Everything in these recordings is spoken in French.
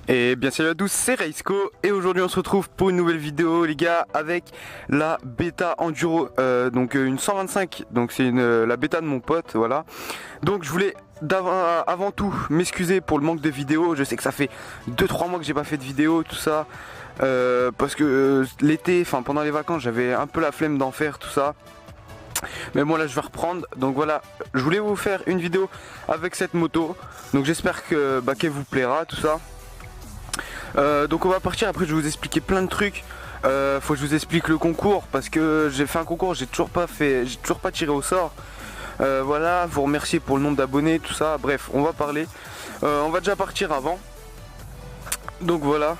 Et bien salut à tous, c'est Reisco et aujourd'hui on se retrouve pour une nouvelle vidéo les gars avec la bêta enduro, donc une 125, donc c'est la bêta de mon pote, voilà. Donc je voulais avant tout m'excuser pour le manque de vidéos, je sais que ça fait 2-3 mois que j'ai pas fait de vidéo, tout ça, parce que l'été, enfin pendant les vacances j'avais un peu la flemme d'en faire tout ça. Mais bon là je vais reprendre, donc voilà, je voulais vous faire une vidéo avec cette moto, donc j'espère que qu'elle vous plaira tout ça. Donc on va partir, après je vais vous expliquer plein de trucs. Faut que je vous explique le concours parce que j'ai fait un concours, j'ai toujours pas tiré au sort. Voilà, vous remercier pour le nombre d'abonnés, tout ça, bref, on va parler. On va déjà partir avant. Donc voilà.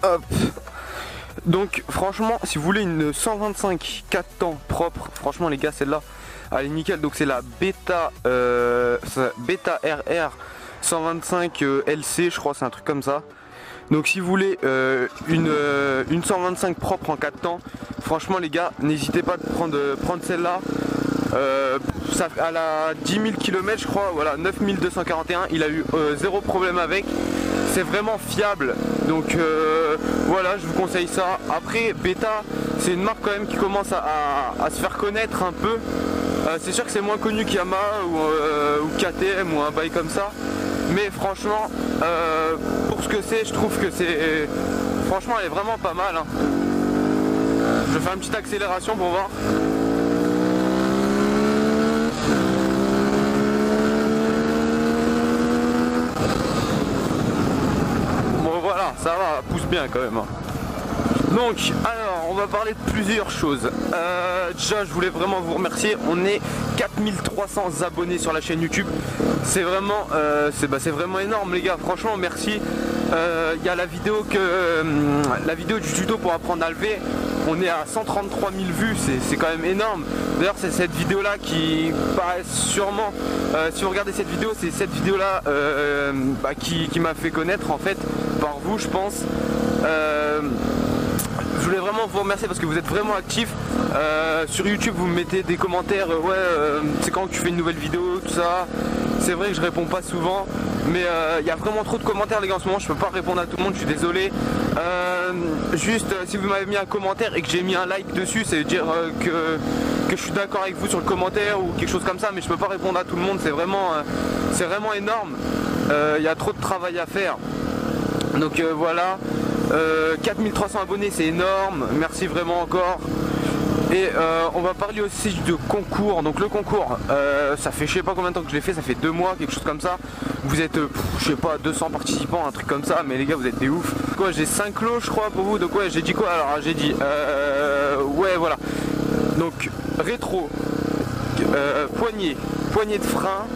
Hop. Donc franchement, si vous voulez une 125 4 temps propre, franchement les gars, celle-là, elle est nickel. Donc c'est la Beta RR 125 LC, je crois, c'est un truc comme ça. Donc si vous voulez une 125 propre en 4 temps, franchement les gars, n'hésitez pas à prendre celle-là. Elle a 10 000 km je crois, voilà, 9241, il a eu zéro problème avec. C'est vraiment fiable, donc voilà, je vous conseille ça. Après Beta, c'est une marque quand même qui commence à se faire connaître un peu. C'est sûr que c'est moins connu qu'Yamaha ou KTM ou un bail comme ça. Mais franchement, pour ce que c'est, je trouve que c'est... Franchement, elle est vraiment pas mal. Hein. Je vais faire une petite accélération pour voir. Bon voilà, ça va, pousse bien quand même. Hein. Donc, alors, on va parler de plusieurs choses. Déjà, je voulais vraiment vous remercier. On est 4300 abonnés sur la chaîne YouTube. C'est vraiment, c'est vraiment énorme, les gars. Franchement, merci. Il y a la vidéo du tuto pour apprendre à lever. On est à 133 000 vues. C'est quand même énorme. D'ailleurs, c'est cette vidéo-là qui paraît sûrement. Si vous regardez cette vidéo, c'est cette vidéo-là qui m'a fait connaître en fait par vous, je pense. Je voulais vraiment vous remercier parce que vous êtes vraiment actifs. Sur YouTube vous me mettez des commentaires, c'est quand tu fais une nouvelle vidéo, tout ça. C'est vrai que je réponds pas souvent, mais il y a vraiment trop de commentaires les gars en ce moment, je peux pas répondre à tout le monde, je suis désolé. Juste si vous m'avez mis un commentaire et que j'ai mis un like dessus, ça veut dire que je suis d'accord avec vous sur le commentaire ou quelque chose comme ça, mais je peux pas répondre à tout le monde, c'est vraiment énorme. Il y a trop de travail à faire. Donc voilà. 4300 abonnés, c'est énorme, merci vraiment encore. Et on va parler aussi de concours. Donc le concours, ça fait je sais pas combien de temps que je l'ai fait, ça fait 2 mois, quelque chose comme ça. Vous êtes, je sais pas, 200 participants, un truc comme ça, mais les gars vous êtes des ouf. Quoi, j'ai 5 lots je crois pour vous, donc ouais j'ai dit quoi alors? J'ai dit, ouais voilà. Donc rétro, poignée de frein,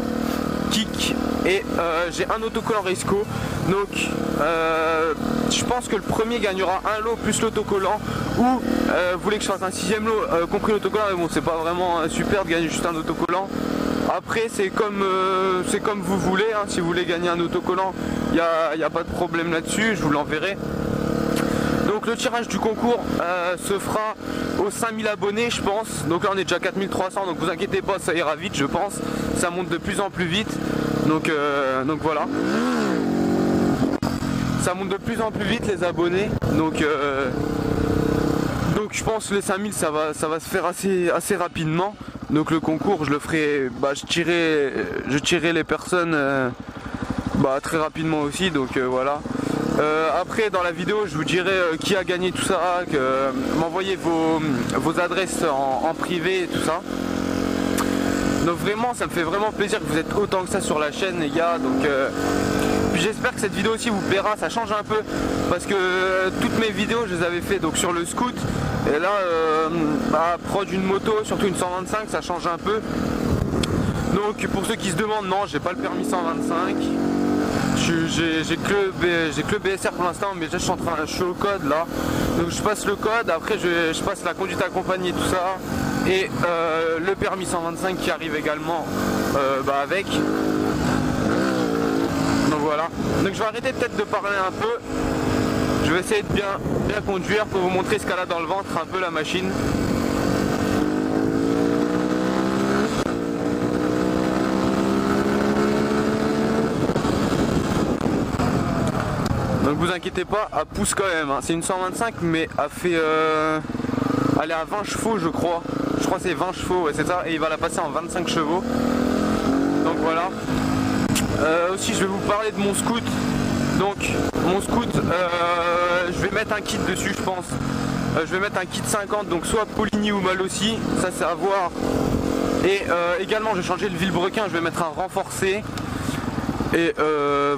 kick et j'ai un autocollant Reisco. Donc je pense que le premier gagnera un lot plus l'autocollant, ou vous voulez que je fasse un 6ème lot compris l'autocollant, mais bon c'est pas vraiment super de gagner juste un autocollant. Après c'est comme vous voulez, hein. Si vous voulez gagner un autocollant, il n'y a pas de problème là-dessus, je vous l'enverrai. Donc le tirage du concours se fera aux 5000 abonnés je pense. Donc là on est déjà 4300, donc vous inquiétez pas, ça ira vite je pense. Ça monte de plus en plus vite. Donc voilà. Ça monte de plus en plus vite les abonnés. Donc je pense que les 5000 ça va se faire assez rapidement. Donc le concours je le ferai, je tirerai les personnes très rapidement aussi. Donc voilà. Après dans la vidéo je vous dirai qui a gagné tout ça, m'envoyez vos adresses en privé et tout ça. Donc vraiment ça me fait vraiment plaisir que vous êtes autant que ça sur la chaîne les gars. Donc puis j'espère que cette vidéo aussi vous plaira, ça change un peu parce que toutes mes vidéos je les avais fait donc sur le scoot, et là prod une moto, surtout une 125, ça change un peu. Donc pour ceux qui se demandent, non j'ai pas le permis 125. J'ai que le BSR pour l'instant, mais déjà je suis au code là. Donc je passe le code, après je passe la conduite accompagnée, tout ça. Et le permis 125 qui arrive également avec. Donc voilà. Donc je vais arrêter peut-être de parler un peu. Je vais essayer de bien conduire pour vous montrer ce qu'elle a dans le ventre, un peu la machine. Donc Donc vous inquiétez pas, elle pousse quand même, hein. C'est une 125 mais elle fait elle est à 20 chevaux je crois. Je crois que c'est 20 chevaux, ouais, c'est ça, et il va la passer en 25 chevaux. Donc voilà. Aussi je vais vous parler de mon scoot. Donc mon scoot, je vais mettre un kit dessus je pense. Je vais mettre un kit 50, donc soit Poligny ou Malossi, ça c'est à voir. Et également je vais changer le vilebrequin, je vais mettre un renforcé. Et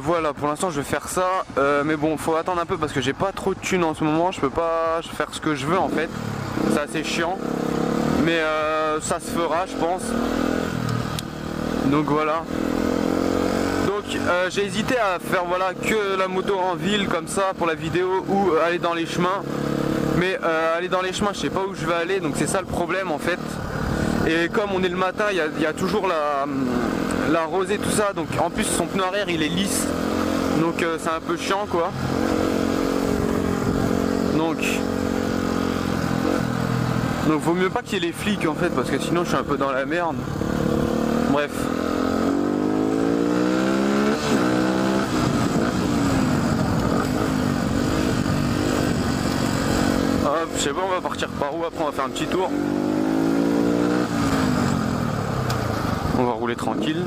voilà, pour l'instant je vais faire ça, mais bon, faut attendre un peu parce que j'ai pas trop de thunes en ce moment, je peux pas faire ce que je veux en fait, c'est assez chiant, mais ça se fera je pense. Donc voilà. Donc j'ai hésité à faire voilà que la moto en ville comme ça pour la vidéo ou aller dans les chemins, mais aller dans les chemins je sais pas où je vais aller, donc c'est ça le problème en fait. Et comme on est le matin, il y a toujours la rosée tout ça, donc en plus son pneu arrière il est lisse, donc c'est un peu chiant quoi. Donc vaut mieux pas qu'il y ait les flics en fait, parce que sinon je suis un peu dans la merde. Bref. Hop, je sais pas, on va partir par où, après on va faire un petit tour. On va rouler tranquille.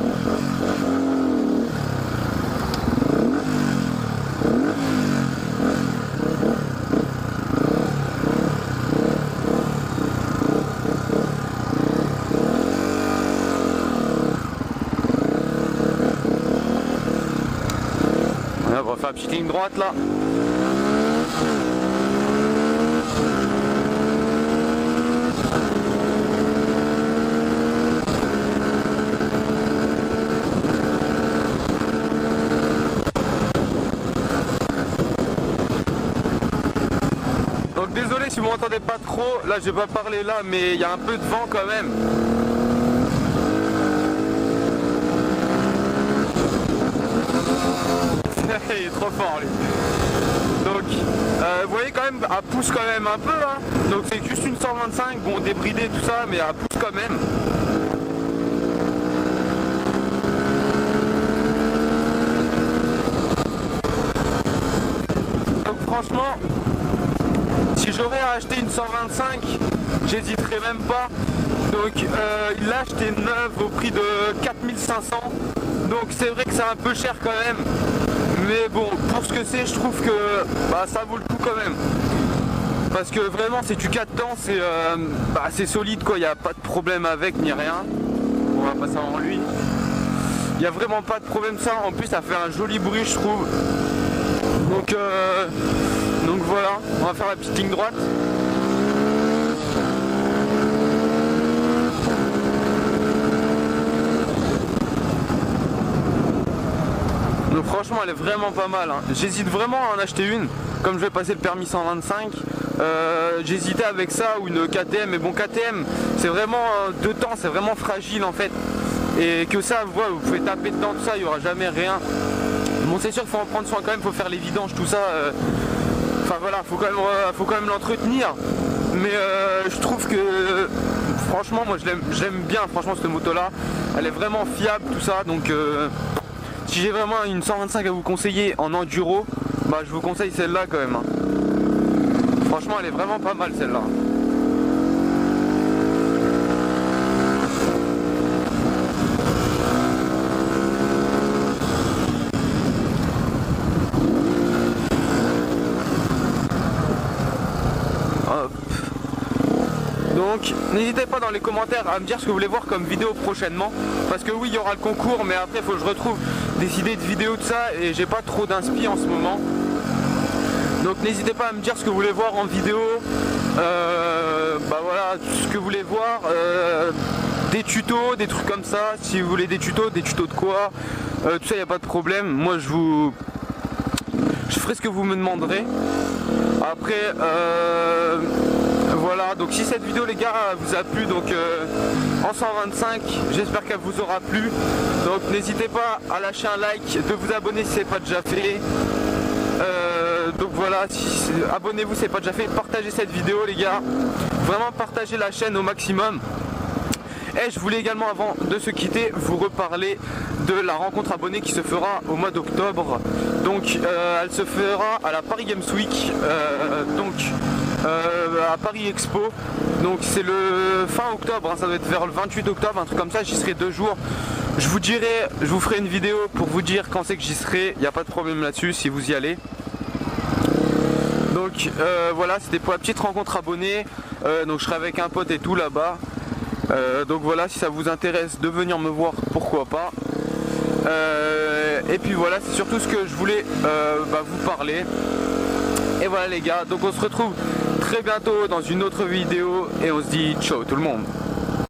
Voilà, on va faire une petite ligne droite là. Donc désolé si vous m'entendez pas trop, là je vais pas parler là, mais il y a un peu de vent quand même. Il est trop fort lui. Donc vous voyez quand même, elle pousse quand même un peu hein. Donc c'est juste une 125, bon débridée tout ça, mais elle pousse quand même. Donc franchement, si j'aurais acheté une 125, j'hésiterais même pas. Donc il l'a acheté neuf au prix de 4500. Donc c'est vrai que c'est un peu cher quand même. Mais bon, pour ce que c'est, je trouve que bah, ça vaut le coup quand même. Parce que vraiment c'est du 4 temps, c'est solide quoi, il n'y a pas de problème avec ni rien. On va passer avant lui. Il n'y a vraiment pas de problème ça, en plus ça fait un joli bruit je trouve. Donc voilà, on va faire la petite ligne droite. Donc franchement elle est vraiment pas mal hein. J'hésite vraiment à en acheter une. Comme je vais passer le permis 125, j'hésitais avec ça ou une KTM. Mais bon, KTM c'est vraiment deux temps, c'est vraiment fragile en fait. Et que ça, vous pouvez taper dedans tout ça, il n'y aura jamais rien. Bon c'est sûr qu'il faut en prendre soin quand même, il faut faire les vidanges tout ça. Enfin voilà, faut quand même l'entretenir. Mais je trouve que franchement moi j'aime bien franchement cette moto là. Elle est vraiment fiable tout ça, donc si j'ai vraiment une 125 à vous conseiller en enduro, bah je vous conseille celle-là quand même hein. Franchement elle est vraiment pas mal celle-là. Donc n'hésitez pas dans les commentaires à me dire ce que vous voulez voir comme vidéo prochainement. Parce que oui il y aura le concours, mais après il faut que je retrouve des idées de vidéos de ça. Et j'ai pas trop d'inspi en ce moment. Donc n'hésitez pas à me dire ce que vous voulez voir en vidéo. Bah voilà, ce que vous voulez voir. Des tutos, des trucs comme ça. Si vous voulez des tutos de quoi, tout ça il n'y a pas de problème. Moi je ferai ce que vous me demanderez. Après voilà, donc si cette vidéo les gars vous a plu, donc en 125, j'espère qu'elle vous aura plu. Donc n'hésitez pas à lâcher un like, de vous abonner si ce n'est pas déjà fait. Donc voilà, abonnez-vous si ce n'est pas déjà fait, partagez cette vidéo les gars. Vraiment partagez la chaîne au maximum. Et je voulais également, avant de se quitter, vous reparler de la rencontre abonnée qui se fera au mois d'octobre. Donc elle se fera à la Paris Games Week, à Paris Expo. Donc c'est le fin octobre, hein, ça doit être vers le 28 octobre, un truc comme ça. J'y serai 2 jours. Je vous ferai une vidéo pour vous dire quand c'est que j'y serai. Il n'y a pas de problème là-dessus si vous y allez. Donc voilà, c'était pour la petite rencontre abonnée. Donc je serai avec un pote et tout là-bas. Donc voilà, si ça vous intéresse de venir me voir, pourquoi pas. Et puis voilà, c'est surtout ce que je voulais vous parler. Et voilà les gars, donc on se retrouve très bientôt dans une autre vidéo et on se dit ciao tout le monde.